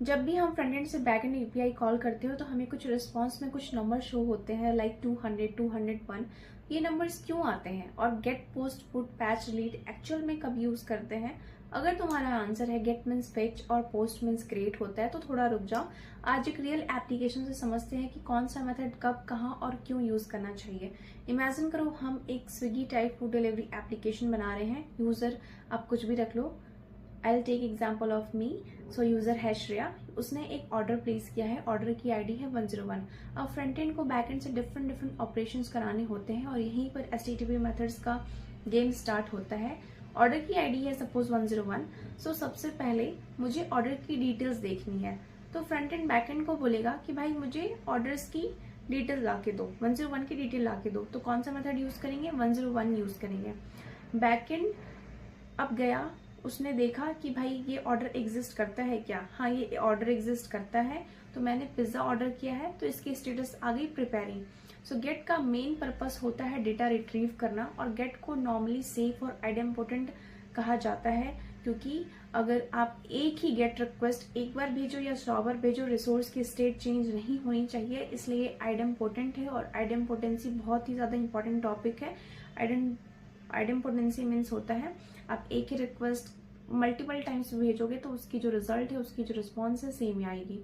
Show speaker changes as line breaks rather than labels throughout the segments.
जब भी हम फ्रंट एंड से बैक एंड एपीआई कॉल करते हो तो हमें कुछ रिस्पॉन्स में कुछ नंबर शो होते हैं लाइक 200, 201। ये नंबर्स क्यों आते हैं और get, post, put, patch, delete actual में कब यूज करते हैं? अगर तुम्हारा आंसर है गेट मीन्स फेच और पोस्ट मीन्स क्रिएट होता है तो थोड़ा रुक जाओ। आज एक रियल एप्लीकेशन से समझते हैं कि कौन सा मेथड कब, कहाँ और क्यों यूज करना चाहिए। इमेजिन करो हम एक Swiggy type food delivery application बना रहे हैं। यूजर आप कुछ भी रख लो। I'll take example of me. So user है श्रेया, उसने एक ऑर्डर प्लेस किया है, ऑर्डर की आईडी है 101। अब फ्रंट एंड को बैक एंड से डिफरेंट ऑपरेशंस कराने होते हैं और यहीं पर HTTP मेथड्स का गेम स्टार्ट होता है। ऑर्डर की आईडी है सपोज 101। सो सबसे पहले मुझे ऑर्डर की डिटेल्स देखनी है, तो फ्रंट एंड बैक एंड को बोलेगा कि भाई मुझे ऑर्डर्स की डिटेल ला के दो, 101 की डिटेल ला के दो। तो कौन सा मेथड यूज करेंगे? 101 यूज करेंगे। बैक एंड अब गया, उसने देखा कि भाई ये ऑर्डर एग्जिस्ट करता है क्या? हाँ, ये ऑर्डर एग्जिस्ट करता है, तो मैंने पिज्जा ऑर्डर किया है तो इसकी स्टेटस आ गई प्रिपेयरिंग। सो गेट का मेन पर्पस होता है डेटा रिट्रीव करना, और गेट को नॉर्मली सेफ और आइडेम्पोर्टेंट कहा जाता है, क्योंकि अगर आप एक ही गेट रिक्वेस्ट एक बार भेजो या 100 बार भेजो, रिसोर्स की स्टेट चेंज नहीं होनी चाहिए, इसलिए आइडेम्पोर्टेंट है। और आइडेम्पोर्टेंसी बहुत ही ज्यादा इंपॉर्टेंट टॉपिक है। आइडेम्पोर्टेंसी मीन्स होता है आप एक ही रिक्वेस्ट मल्टीपल टाइम्स भेजोगे तो उसकी जो रिजल्ट है, उसकी जो रिस्पॉन्स है, सेम ही आएगी।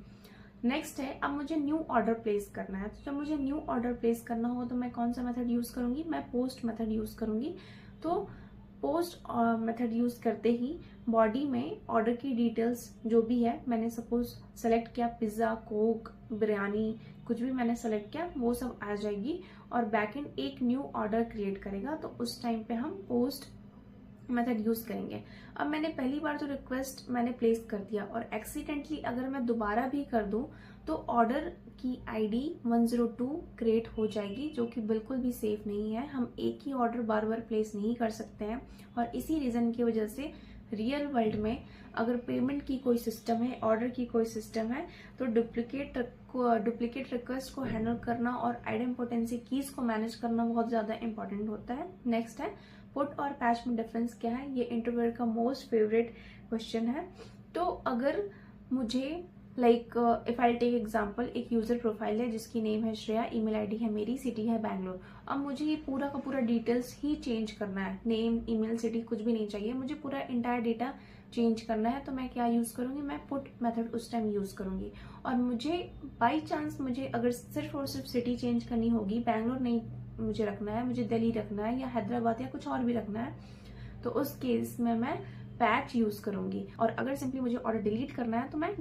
नेक्स्ट है, अब मुझे न्यू ऑर्डर प्लेस करना है। तो जब मुझे न्यू ऑर्डर प्लेस करना हो तो मैं कौन सा मेथड यूज करूंगी? मैं पोस्ट मेथड यूज करूंगी। तो पोस्ट मेथड यूज करते ही बॉडी में ऑर्डर की डिटेल्स जो भी है, मैंने सपोज सेलेक्ट किया पिज्जा, कोक, बिरयानी, कुछ भी मैंने सेलेक्ट किया, वो सब आ जाएगी और बैकएंड एक न्यू ऑर्डर क्रिएट करेगा। तो उस टाइम पे हम पोस्ट मेथड यूज करेंगे। अब मैंने पहली बार तो रिक्वेस्ट मैंने प्लेस कर दिया और एक्सीडेंटली अगर मैं दोबारा भी कर दूं तो ऑर्डर की आईडी 102 क्रिएट हो जाएगी, जो कि बिल्कुल भी सेफ नहीं है। हम एक ही ऑर्डर बार बार प्लेस नहीं कर सकते हैं, और इसी रीजन की वजह से रियल वर्ल्ड में अगर पेमेंट की कोई सिस्टम है, ऑर्डर की कोई सिस्टम है, तो डुप्लीकेट रिक्वेस्ट को हैंडल करना और आइडेम्पोर्टेंसी कीज को मैनेज करना बहुत ज्यादा इंपॉर्टेंट होता है। नेक्स्ट है, पुट और पैच में डिफरेंस क्या है? ये इंटरव्यूअर का मोस्ट फेवरेट क्वेश्चन है। तो अगर मुझे इफ आई टेक एग्जांपल, एक यूजर प्रोफाइल है जिसकी नेम है श्रेया, ईमेल आईडी है मेरी, सिटी है बैंगलोर। अब मुझे ये पूरा का पूरा डिटेल्स ही चेंज करना है, नेम, ईमेल, सिटी कुछ भी नहीं चाहिए, मुझे पूरा इंटायर डेटा चेंज करना है। तो मैं क्या यूज करूंगी? मैं पुट मेथड उस टाइम यूज करूंगी। और मुझे बाई चांस मुझे अगर सिर्फ और सिर्फ सिटी चेंज करनी होगी, बैंगलोर नहीं मुझे रखना है, मुझे दिल्ली रखना है या हैदराबाद या कुछ और भी रखना है, तो उस केस में मैं पैच यूज करूंगी। और अगर सिंपली मुझे ऑर्डर डिलीट करना है तो मैं